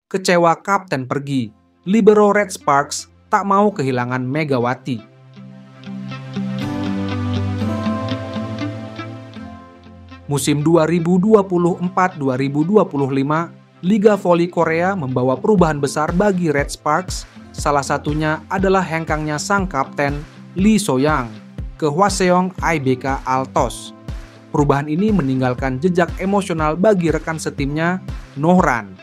Kecewa kapten pergi, libero Red Sparks tak mau kehilangan Megawati. Musim 2024-2025, Liga Voli Korea membawa perubahan besar bagi Red Sparks. Salah satunya adalah hengkangnya sang kapten Lee So-young ke Hwaseong IBK Altos. Perubahan ini meninggalkan jejak emosional bagi rekan setimnya, Nohran,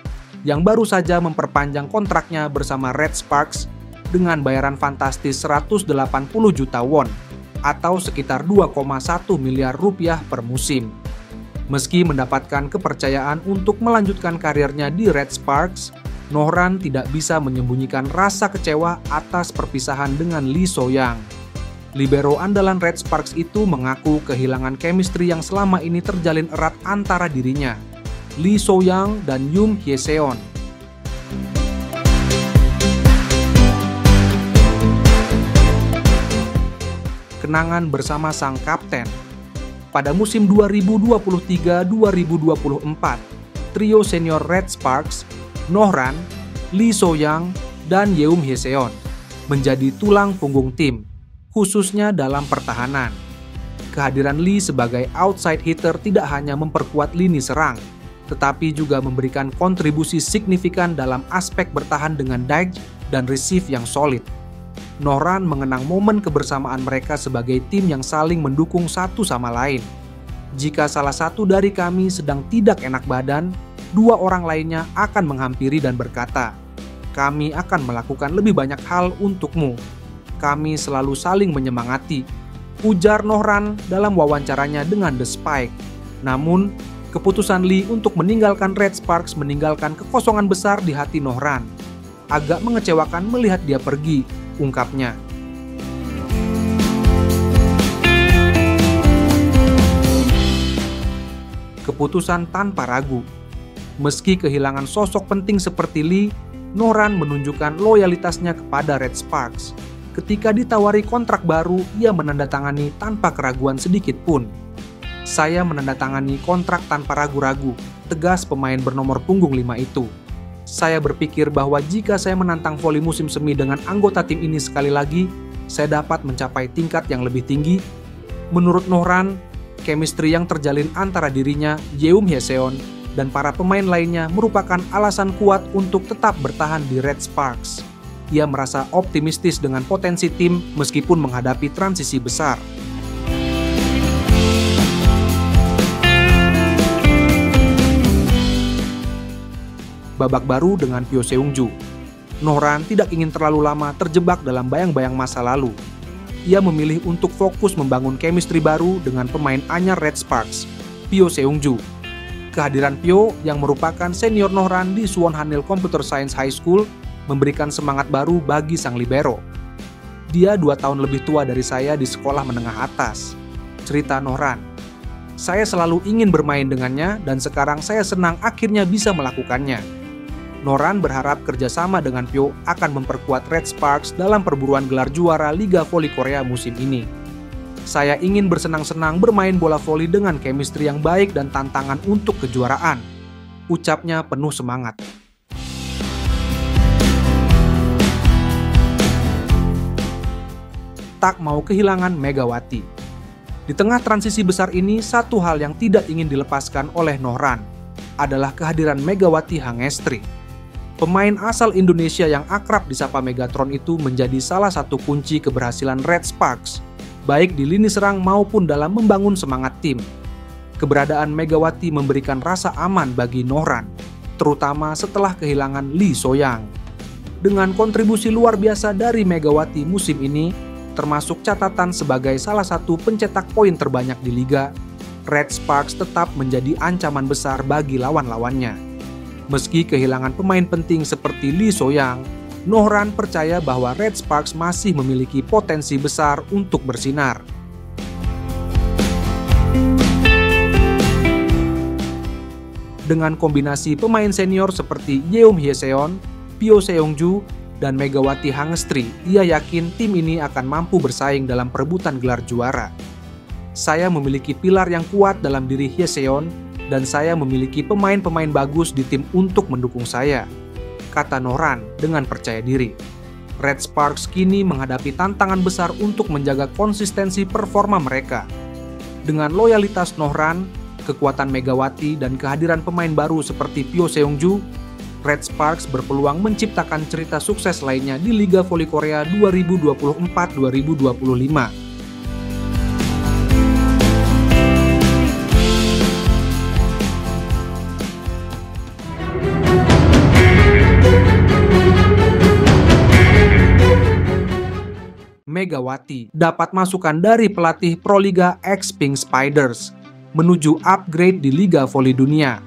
yang baru saja memperpanjang kontraknya bersama Red Sparks dengan bayaran fantastis 180 juta won atau sekitar 2,1 miliar rupiah per musim. Meski mendapatkan kepercayaan untuk melanjutkan karirnya di Red Sparks, Nohran tidak bisa menyembunyikan rasa kecewa atas perpisahan dengan Lee So-young. Libero andalan Red Sparks itu mengaku kehilangan chemistry yang selama ini terjalin erat antara dirinya, Lee So-young dan Yoon Hye-seon. Kenangan bersama sang kapten. Pada musim 2023-2024, trio senior Red Sparks, Nohran, Lee So-young, dan Yoon Hye-seon menjadi tulang punggung tim, khususnya dalam pertahanan. Kehadiran Lee sebagai outside hitter tidak hanya memperkuat lini serang, tetapi juga memberikan kontribusi signifikan dalam aspek bertahan dengan dive dan receive yang solid. Nohran mengenang momen kebersamaan mereka sebagai tim yang saling mendukung satu sama lain. Jika salah satu dari kami sedang tidak enak badan, dua orang lainnya akan menghampiri dan berkata, "Kami akan melakukan lebih banyak hal untukmu. Kami selalu saling menyemangati," ujar Nohran dalam wawancaranya dengan The Spike. Namun, keputusan Lee untuk meninggalkan Red Sparks meninggalkan kekosongan besar di hati Nohran. Agak mengecewakan melihat dia pergi, ungkapnya. Keputusan tanpa ragu. Meski kehilangan sosok penting seperti Lee, Nohran menunjukkan loyalitasnya kepada Red Sparks. Ketika ditawari kontrak baru, ia menandatangani tanpa keraguan sedikit pun. "Saya menandatangani kontrak tanpa ragu-ragu," tegas pemain bernomor punggung 5 itu. "Saya berpikir bahwa jika saya menantang voli musim semi dengan anggota tim ini sekali lagi, saya dapat mencapai tingkat yang lebih tinggi." Menurut Nohran, chemistry yang terjalin antara dirinya, Yoon Hye-seon, dan para pemain lainnya merupakan alasan kuat untuk tetap bertahan di Red Sparks. Ia merasa optimistis dengan potensi tim meskipun menghadapi transisi besar. Babak baru dengan Pyo Seung-ju. Nohran tidak ingin terlalu lama terjebak dalam bayang-bayang masa lalu. Ia memilih untuk fokus membangun chemistry baru dengan pemain anyar Red Sparks, Pyo Seung-ju. Kehadiran Pyo yang merupakan senior Nohran di Suwon Hanil Computer Science High School memberikan semangat baru bagi sang libero. "Dia 2 tahun lebih tua dari saya di sekolah menengah atas," cerita Nohran. "Saya selalu ingin bermain dengannya dan sekarang saya senang akhirnya bisa melakukannya." Nohran berharap kerjasama dengan Pyo akan memperkuat Red Sparks dalam perburuan gelar juara Liga Voli Korea musim ini. "Saya ingin bersenang-senang bermain bola voli dengan chemistry yang baik dan tantangan untuk kejuaraan," ucapnya penuh semangat. Tak mau kehilangan Megawati. Di tengah transisi besar ini, satu hal yang tidak ingin dilepaskan oleh Nohran adalah kehadiran Megawati Hangestri. Pemain asal Indonesia yang akrab disapa Megatron itu menjadi salah satu kunci keberhasilan Red Sparks, baik di lini serang maupun dalam membangun semangat tim. Keberadaan Megawati memberikan rasa aman bagi Nohran, terutama setelah kehilangan Lee So-young. Dengan kontribusi luar biasa dari Megawati musim ini, termasuk catatan sebagai salah satu pencetak poin terbanyak di liga, Red Sparks tetap menjadi ancaman besar bagi lawan-lawannya. Meski kehilangan pemain penting seperti Lee So-young, Nohran percaya bahwa Red Sparks masih memiliki potensi besar untuk bersinar. Dengan kombinasi pemain senior seperti Yoon Hye-seon, Pyo Seung-ju, dan Megawati Hangestri, ia yakin tim ini akan mampu bersaing dalam perebutan gelar juara. "Saya memiliki pilar yang kuat dalam diri Hye-seon, dan saya memiliki pemain-pemain bagus di tim untuk mendukung saya," kata Nohran dengan percaya diri. Red Sparks kini menghadapi tantangan besar untuk menjaga konsistensi performa mereka. Dengan loyalitas Nohran, kekuatan Megawati, dan kehadiran pemain baru seperti Pyo Seong-ju, Red Sparks berpeluang menciptakan cerita sukses lainnya di Liga Voli Korea 2024-2025. Megawati dapat masukan dari pelatih Proliga X Pink Spiders menuju upgrade di Liga Voli Dunia.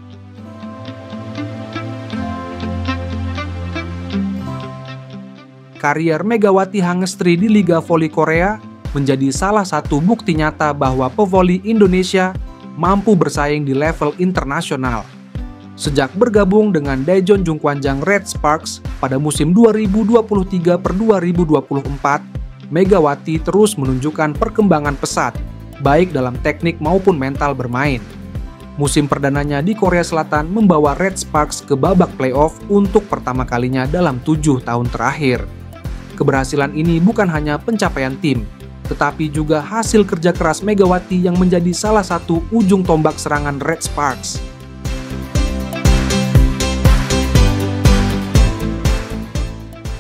Karier Megawati Hangestri di Liga Voli Korea menjadi salah satu bukti nyata bahwa pevoli Indonesia mampu bersaing di level internasional. Sejak bergabung dengan Daejeon Jungkwanjang Red Sparks pada musim 2023-2024, Megawati terus menunjukkan perkembangan pesat, baik dalam teknik maupun mental bermain. Musim perdananya di Korea Selatan membawa Red Sparks ke babak playoff untuk pertama kalinya dalam 7 tahun terakhir. Keberhasilan ini bukan hanya pencapaian tim, tetapi juga hasil kerja keras Megawati yang menjadi salah satu ujung tombak serangan Red Sparks.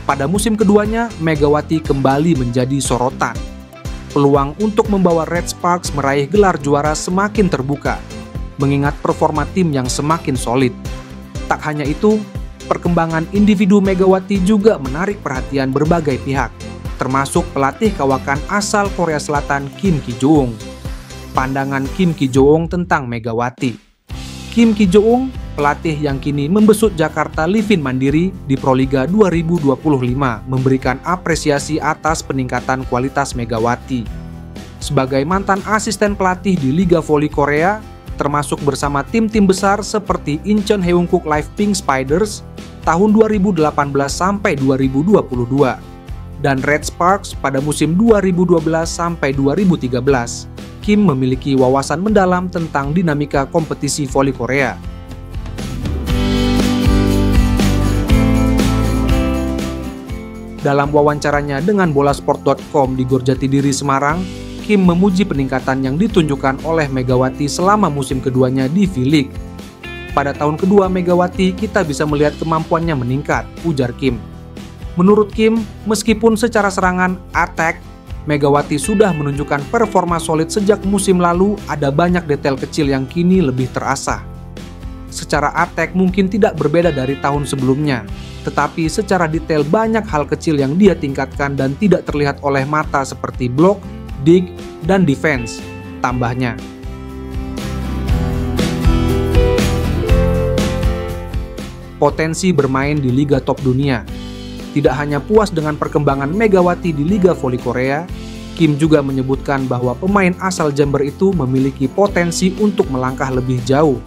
Pada musim keduanya, Megawati kembali menjadi sorotan. Peluang untuk membawa Red Sparks meraih gelar juara semakin terbuka, mengingat performa tim yang semakin solid. Tak hanya itu, perkembangan individu Megawati juga menarik perhatian berbagai pihak, termasuk pelatih kawakan asal Korea Selatan Kim Ki-joong. Pandangan Kim Ki-joong tentang Megawati. Kim Ki-joong, pelatih yang kini membesut Jakarta Livin Mandiri di Proliga 2025, memberikan apresiasi atas peningkatan kualitas Megawati. Sebagai mantan asisten pelatih di Liga Voli Korea, termasuk bersama tim-tim besar seperti Incheon Haeunkook Live Pink Spiders tahun 2018 sampai 2022 dan Red Sparks pada musim 2012 sampai 2013. Kim memiliki wawasan mendalam tentang dinamika kompetisi voli Korea. Dalam wawancaranya dengan bolasport.com di Gor Jatidiri, Semarang, Kim memuji peningkatan yang ditunjukkan oleh Megawati selama musim keduanya di V-League. Pada tahun kedua Megawati, kita bisa melihat kemampuannya meningkat, ujar Kim. Menurut Kim, meskipun secara serangan attack, Megawati sudah menunjukkan performa solid sejak musim lalu, ada banyak detail kecil yang kini lebih terasah. Secara attack mungkin tidak berbeda dari tahun sebelumnya, tetapi secara detail banyak hal kecil yang dia tingkatkan dan tidak terlihat oleh mata seperti block, dig, dan defense, tambahnya. Potensi bermain di Liga Top Dunia. Tidak hanya puas dengan perkembangan Megawati di Liga Voli Korea, Kim juga menyebutkan bahwa pemain asal Jember itu memiliki potensi untuk melangkah lebih jauh.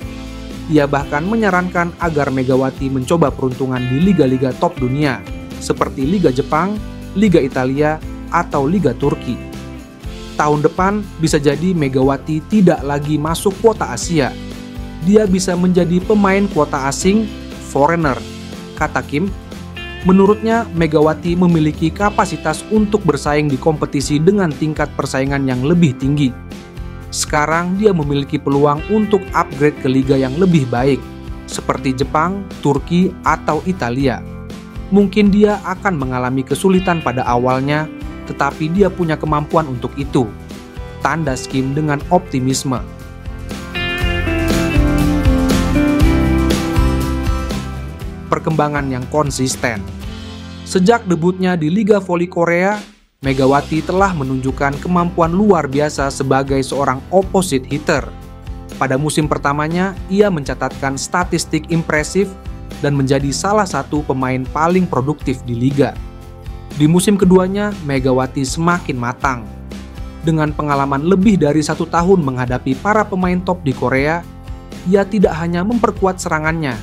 Ia bahkan menyarankan agar Megawati mencoba peruntungan di liga-liga top dunia, seperti Liga Jepang, Liga Italia, atau Liga Turki. Tahun depan bisa jadi Megawati tidak lagi masuk kuota Asia. Dia bisa menjadi pemain kuota asing, foreigner, kata Kim. Menurutnya, Megawati memiliki kapasitas untuk bersaing di kompetisi dengan tingkat persaingan yang lebih tinggi. Sekarang dia memiliki peluang untuk upgrade ke liga yang lebih baik, seperti Jepang, Turki, atau Italia. Mungkin dia akan mengalami kesulitan pada awalnya, tetapi dia punya kemampuan untuk itu, tanda Kim dengan optimisme. Perkembangan yang konsisten. Sejak debutnya di Liga Voli Korea, Megawati telah menunjukkan kemampuan luar biasa sebagai seorang opposite hitter. Pada musim pertamanya, ia mencatatkan statistik impresif dan menjadi salah satu pemain paling produktif di liga. Di musim keduanya, Megawati semakin matang. Dengan pengalaman lebih dari 1 tahun menghadapi para pemain top di Korea, ia tidak hanya memperkuat serangannya,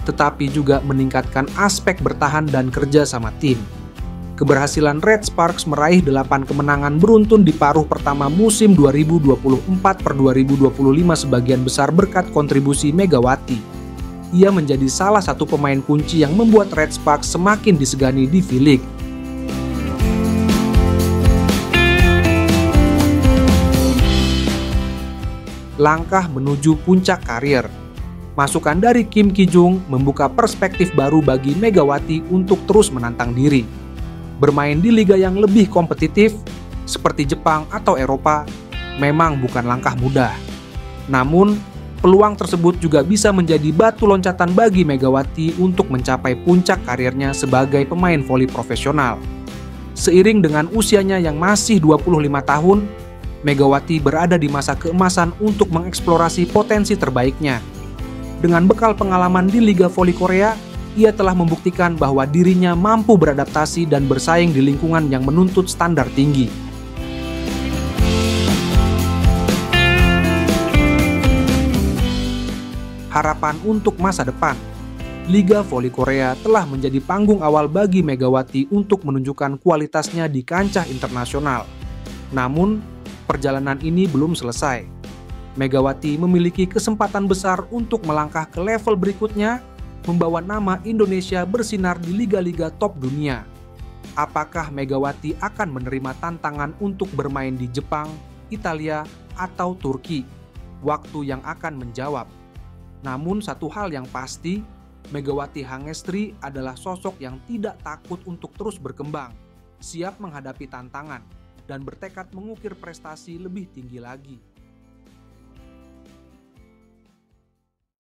tetapi juga meningkatkan aspek bertahan dan kerja sama tim. Keberhasilan Red Sparks meraih 8 kemenangan beruntun di paruh pertama musim 2024-2025 sebagian besar berkat kontribusi Megawati. ia menjadi salah satu pemain kunci yang membuat Red Sparks semakin disegani di V-League. Langkah menuju puncak karir. Masukan dari Kim Ki-jung membuka perspektif baru bagi Megawati untuk terus menantang diri. Bermain di liga yang lebih kompetitif, seperti Jepang atau Eropa, memang bukan langkah mudah. Namun, peluang tersebut juga bisa menjadi batu loncatan bagi Megawati untuk mencapai puncak karirnya sebagai pemain voli profesional. Seiring dengan usianya yang masih 25 tahun, Megawati berada di masa keemasan untuk mengeksplorasi potensi terbaiknya. Dengan bekal pengalaman di Liga Voli Korea, ia telah membuktikan bahwa dirinya mampu beradaptasi dan bersaing di lingkungan yang menuntut standar tinggi. Harapan untuk masa depan. Liga Voli Korea telah menjadi panggung awal bagi Megawati untuk menunjukkan kualitasnya di kancah internasional. Namun, perjalanan ini belum selesai. Megawati memiliki kesempatan besar untuk melangkah ke level berikutnya, membawa nama Indonesia bersinar di liga-liga top dunia. Apakah Megawati akan menerima tantangan untuk bermain di Jepang, Italia, atau Turki? Waktu yang akan menjawab. Namun satu hal yang pasti, Megawati Hangestri adalah sosok yang tidak takut untuk terus berkembang, siap menghadapi tantangan, dan bertekad mengukir prestasi lebih tinggi lagi.